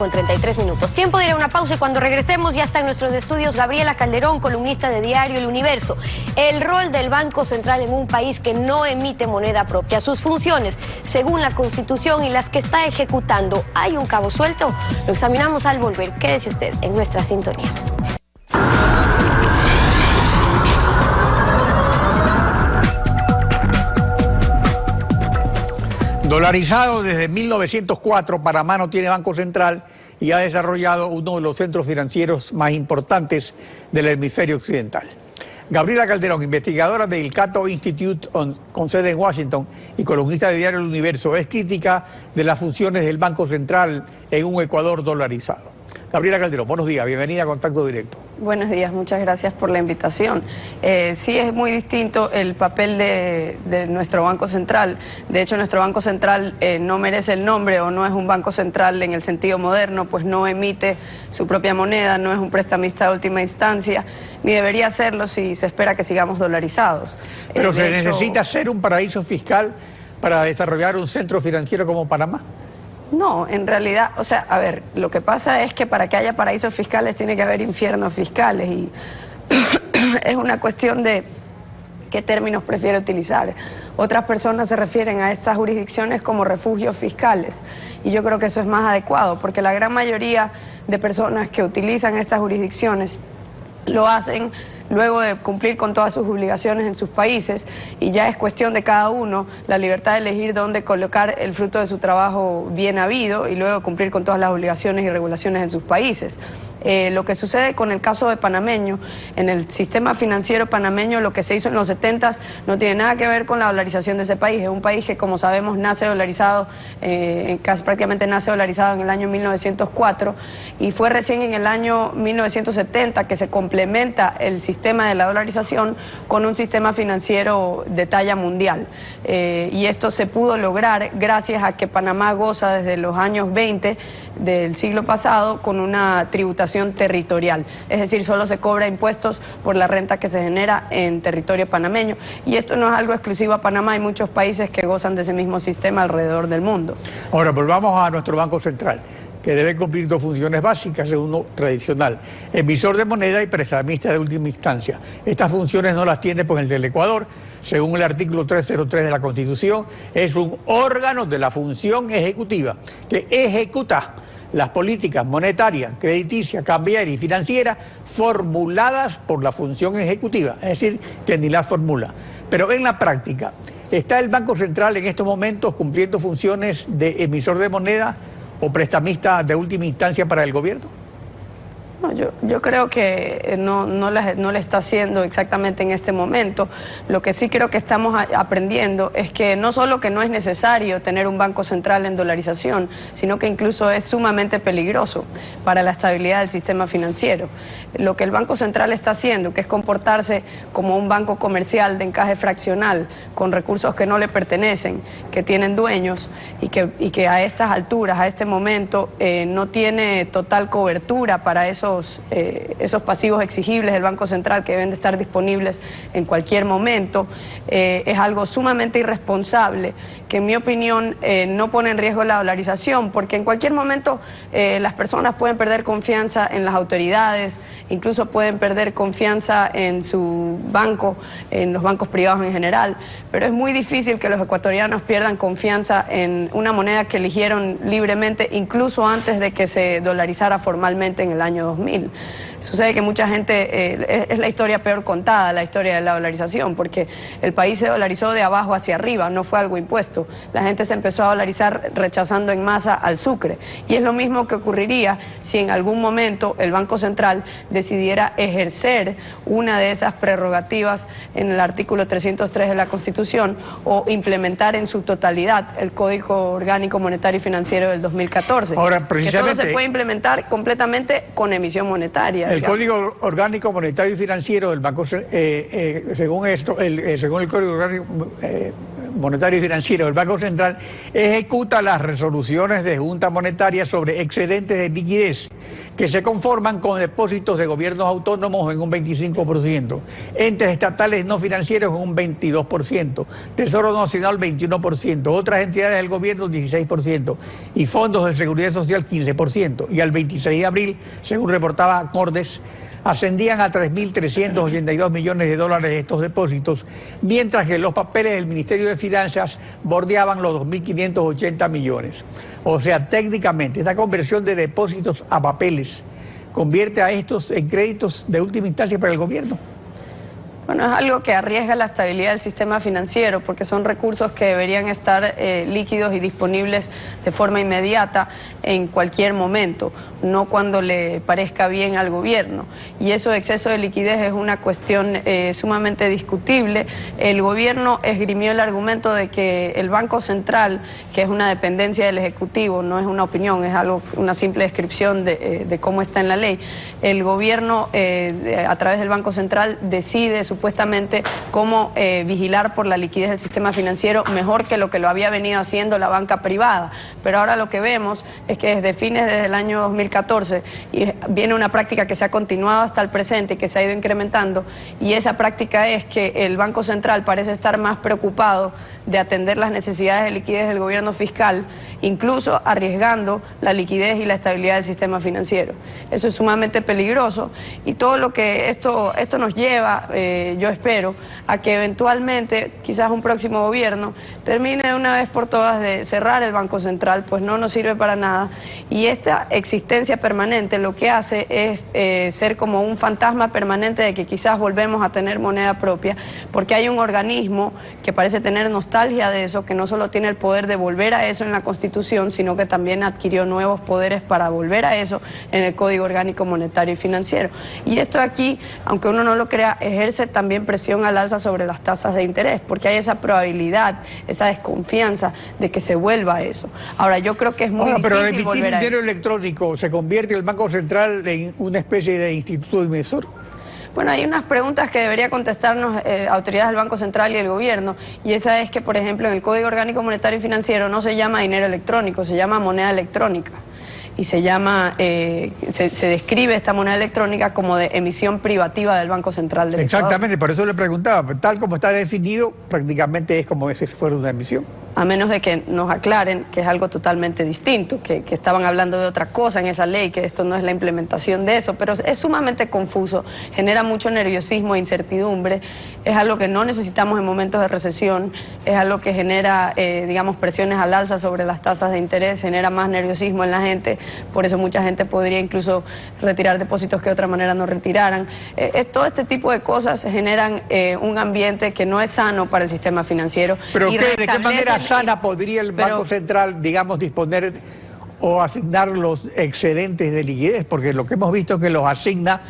Con 33 minutos. Tiempo de ir a una pausa y cuando regresemos ya está en nuestros estudios Gabriela Calderón, columnista de Diario El Universo. El rol del Banco Central en un país que no emite moneda propia, sus funciones según la Constitución y las que está ejecutando. ¿Hay un cabo suelto? Lo examinamos al volver. Quédese usted en nuestra sintonía. Dolarizado desde 1904, Panamá no tiene banco central y ha desarrollado uno de los centros financieros más importantes del hemisferio occidental. Gabriela Calderón, investigadora del Cato Institute con sede en Washington y columnista de Diario El Universo, es crítica de las funciones del Banco Central en un Ecuador dolarizado. Gabriela Calderón, buenos días, bienvenida a Contacto Directo. Buenos días, muchas gracias por la invitación. Sí, es muy distinto el papel de nuestro Banco Central. De hecho, nuestro Banco Central no merece el nombre o no es un Banco Central en el sentido moderno, pues no emite su propia moneda, no es un prestamista de última instancia, ni debería hacerlo si se espera que sigamos dolarizados. Pero ¿se necesita ser un paraíso fiscal para desarrollar un centro financiero como Panamá? No, en realidad, o sea, a ver, lo que pasa es que para que haya paraísos fiscales tiene que haber infiernos fiscales y es una cuestión de qué términos prefiere utilizar. Otras personas se refieren a estas jurisdicciones como refugios fiscales y yo creo que eso es más adecuado porque la gran mayoría de personas que utilizan estas jurisdicciones lo hacen luego de cumplir con todas sus obligaciones en sus países y ya es cuestión de cada uno la libertad de elegir dónde colocar el fruto de su trabajo bien habido y luego cumplir con todas las obligaciones y regulaciones en sus países. Lo que sucede con el caso de panameño, en el sistema financiero panameño lo que se hizo en los 70s no tiene nada que ver con la dolarización de ese país, es un país que como sabemos nace dolarizado, casi prácticamente nace dolarizado en el año 1904 y fue recién en el año 1970 que se complementa el sistema de la dolarización con un sistema financiero de talla mundial y esto se pudo lograr gracias a que Panamá goza desde los años 20 del siglo pasado con una tributación territorial, es decir, solo se cobra impuestos por la renta que se genera en territorio panameño y esto no es algo exclusivo a Panamá, hay muchos países que gozan de ese mismo sistema alrededor del mundo. Ahora volvamos a nuestro Banco Central, que debe cumplir dos funciones básicas según uno tradicional, emisor de moneda y prestamista de última instancia. Estas funciones no las tiene pues el del Ecuador, según el artículo 303 de la Constitución, es un órgano de la función ejecutiva que ejecuta las políticas monetarias, crediticias, cambiarias y financieras formuladas por la función ejecutiva, es decir, que ni las formula. Pero en la práctica, ¿está el Banco Central en estos momentos cumpliendo funciones de emisor de moneda o prestamista de última instancia para el gobierno? No, yo creo que no le está haciendo exactamente en este momento. Lo que sí creo que estamos aprendiendo es que no solo que no es necesario tener un banco central en dolarización, sino que incluso es sumamente peligroso para la estabilidad del sistema financiero. Lo que el Banco Central está haciendo, que es comportarse como un banco comercial de encaje fraccional, con recursos que no le pertenecen, que tienen dueños y que a estas alturas, a este momento, no tiene total cobertura para esos pasivos exigibles del Banco Central que deben de estar disponibles en cualquier momento, es algo sumamente irresponsable que en mi opinión no pone en riesgo la dolarización porque en cualquier momento las personas pueden perder confianza en las autoridades, incluso pueden perder confianza en su banco, en los bancos privados en general, pero es muy difícil que los ecuatorianos pierdan confianza en una moneda que eligieron libremente incluso antes de que se dolarizara formalmente en el año 2000. Sucede que mucha gente, es la historia peor contada, la historia de la dolarización, porque el país se dolarizó de abajo hacia arriba, no fue algo impuesto. La gente se empezó a dolarizar rechazando en masa al sucre. Y es lo mismo que ocurriría si en algún momento el Banco Central decidiera ejercer una de esas prerrogativas en el artículo 303 de la Constitución o implementar en su totalidad el Código Orgánico Monetario y Financiero del 2014. Ahora, precisamente, que solo se puede implementar completamente con emisión monetaria. El Código Orgánico Monetario y Financiero del Banco, según el Código Orgánico Monetario y Financiero, el Banco Central ejecuta las resoluciones de Junta Monetaria sobre excedentes de liquidez que se conforman con depósitos de gobiernos autónomos en un 25%, entes estatales no financieros en un 22%, Tesoro Nacional 21%, otras entidades del gobierno 16% y fondos de seguridad social 15%. Y al 26 de abril, según reportaba Cordes, ascendían a 3.382 millones de dólares estos depósitos, mientras que los papeles del Ministerio de Finanzas bordeaban los 2.580 millones. O sea, técnicamente, esta conversión de depósitos a papeles convierte a estos en créditos de última instancia para el gobierno. Bueno, es algo que arriesga la estabilidad del sistema financiero porque son recursos que deberían estar líquidos y disponibles de forma inmediata en cualquier momento, no cuando le parezca bien al gobierno. Y eso de exceso de liquidez es una cuestión sumamente discutible. El gobierno esgrimió el argumento de que el Banco Central, que es una dependencia del Ejecutivo, no es una opinión, es algo, una simple descripción de cómo está en la ley. El gobierno, a través del Banco Central, decide supuestamente cómo vigilar por la liquidez del sistema financiero mejor que lo había venido haciendo la banca privada. Pero ahora lo que vemos es que desde el año 2014 y viene una práctica que se ha continuado hasta el presente y que se ha ido incrementando, y esa práctica es que el Banco Central parece estar más preocupado de atender las necesidades de liquidez del gobierno fiscal, incluso arriesgando la liquidez y la estabilidad del sistema financiero. Eso es sumamente peligroso y todo lo que esto nos lleva, yo espero, a que eventualmente quizás un próximo gobierno termine de una vez por todas de cerrar el Banco Central, pues no nos sirve para nada, y esta existencia permanente lo que hace es ser como un fantasma permanente de que quizás volvemos a tener moneda propia, porque hay un organismo que parece tener nostalgia de eso, que no solo tiene el poder de volver a eso en la Constitución, sino que también adquirió nuevos poderes para volver a eso en el Código Orgánico Monetario y Financiero. Y esto aquí, aunque uno no lo crea, ejerce también presión al alza sobre las tasas de interés, porque hay esa probabilidad, esa desconfianza de que se vuelva a eso. Ahora, yo creo que es muy difícil volver a eso. Dinero electrónico, ¿se convierte el Banco Central en una especie de instituto emisor? Bueno, hay unas preguntas que debería contestarnos autoridades del Banco Central y el gobierno, y esa es que, por ejemplo, en el Código Orgánico Monetario y Financiero no se llama dinero electrónico, se llama moneda electrónica. Y se llama, se describe esta moneda electrónica como de emisión privativa del Banco Central del Ecuador. Exactamente, por eso le preguntaba, tal como está definido, prácticamente es como si fuera una emisión. A menos de que nos aclaren que es algo totalmente distinto, que estaban hablando de otra cosa en esa ley, que esto no es la implementación de eso, pero es sumamente confuso, genera mucho nerviosismo e incertidumbre, es algo que no necesitamos en momentos de recesión, es algo que genera, digamos, presiones al alza sobre las tasas de interés, genera más nerviosismo en la gente, por eso mucha gente podría incluso retirar depósitos que de otra manera no retiraran. Todo este tipo de cosas generan un ambiente que no es sano para el sistema financiero. ¿Pero de qué manera sana podría el Banco Central, digamos, disponer o asignar los excedentes de liquidez? Porque lo que hemos visto es que los asigna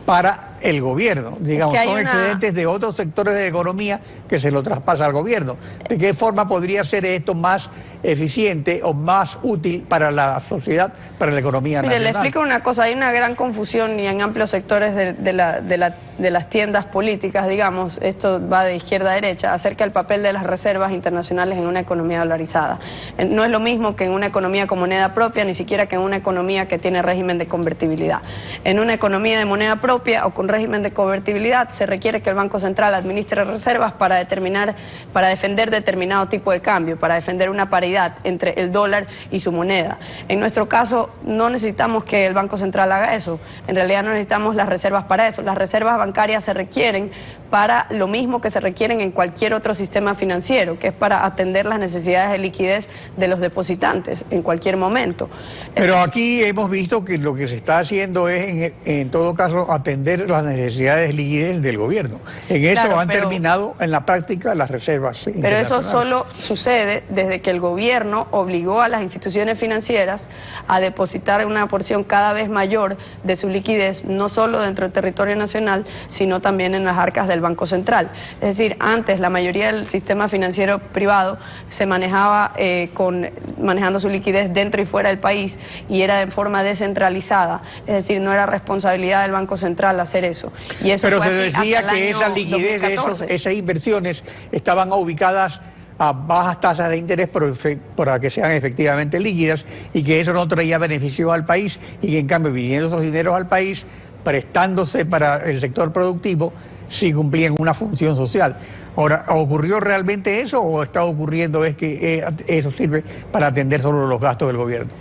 para el gobierno, digamos, son excedentes de otros sectores de economía que se lo traspasa al gobierno. ¿De qué forma podría ser esto más eficiente o más útil para la sociedad, para la economía nacional? Le explico una cosa, hay una gran confusión y en amplios sectores de las tiendas políticas, digamos, esto va de izquierda a derecha, acerca del papel de las reservas internacionales en una economía dolarizada. No es lo mismo que en una economía con moneda propia, ni siquiera que en una economía que tiene régimen de convertibilidad. En una economía de moneda propia o con régimen de convertibilidad se requiere que el Banco Central administre reservas para defender determinado tipo de cambio, para defender una paridad entre el dólar y su moneda. En nuestro caso no necesitamos que el Banco Central haga eso, en realidad no necesitamos las reservas para eso. Las reservas bancarias se requieren para lo mismo que se requieren en cualquier otro sistema financiero, que es para atender las necesidades de liquidez de los depositantes en cualquier momento. Pero aquí hemos visto que lo que se está haciendo es, en todo caso, atender las necesidades de liquidez del gobierno. En eso han terminado en la práctica las reservas internacionales. Pero eso solo sucede desde que el gobierno obligó a las instituciones financieras a depositar una porción cada vez mayor de su liquidez, no solo dentro del territorio nacional, sino también en las arcas del Banco Central. Es decir, antes la mayoría del sistema financiero privado se manejaba manejando su liquidez dentro y fuera del país y era de forma descentralizada, es decir, no era responsabilidad del Banco Central hacer eso. Y eso pero se decía que esa liquidez de esas inversiones estaban ubicadas a bajas tasas de interés para que sean efectivamente líquidas y que eso no traía beneficios al país y que en cambio viniendo esos dineros al país, prestándose para el sector productivo, sí cumplían una función social. Ahora, ¿ocurrió realmente eso o está ocurriendo es que eso sirve para atender solo los gastos del gobierno?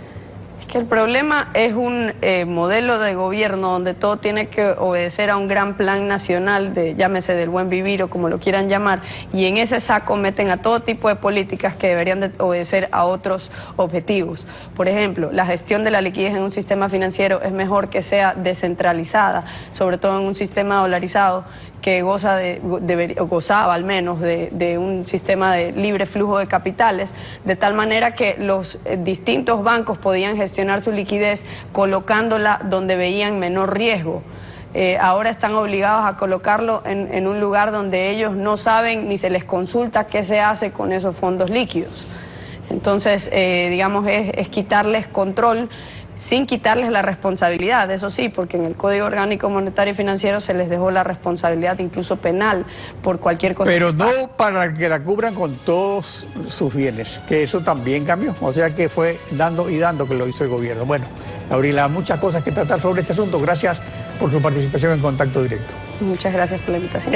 Que el problema es un modelo de gobierno donde todo tiene que obedecer a un gran plan nacional, llámese del buen vivir o como lo quieran llamar, y en ese saco meten a todo tipo de políticas que deberían de obedecer a otros objetivos. Por ejemplo, la gestión de la liquidez en un sistema financiero es mejor que sea descentralizada, sobre todo en un sistema dolarizado que gozaba al menos de un sistema de libre flujo de capitales, de tal manera que los distintos bancos podían gestionar su liquidez colocándola donde veían menor riesgo. Ahora están obligados a colocarlo en un lugar donde ellos no saben ni se les consulta qué se hace con esos fondos líquidos. Entonces, digamos, es quitarles control sin quitarles la responsabilidad, eso sí, porque en el Código Orgánico Monetario y Financiero se les dejó la responsabilidad incluso penal por cualquier cosa. Pero no para que la cubran con todos sus bienes, que eso también cambió, o sea que fue dando y dando que lo hizo el gobierno. Bueno, Gabriela, muchas cosas que tratar sobre este asunto, gracias por su participación en Contacto Directo. Muchas gracias por la invitación.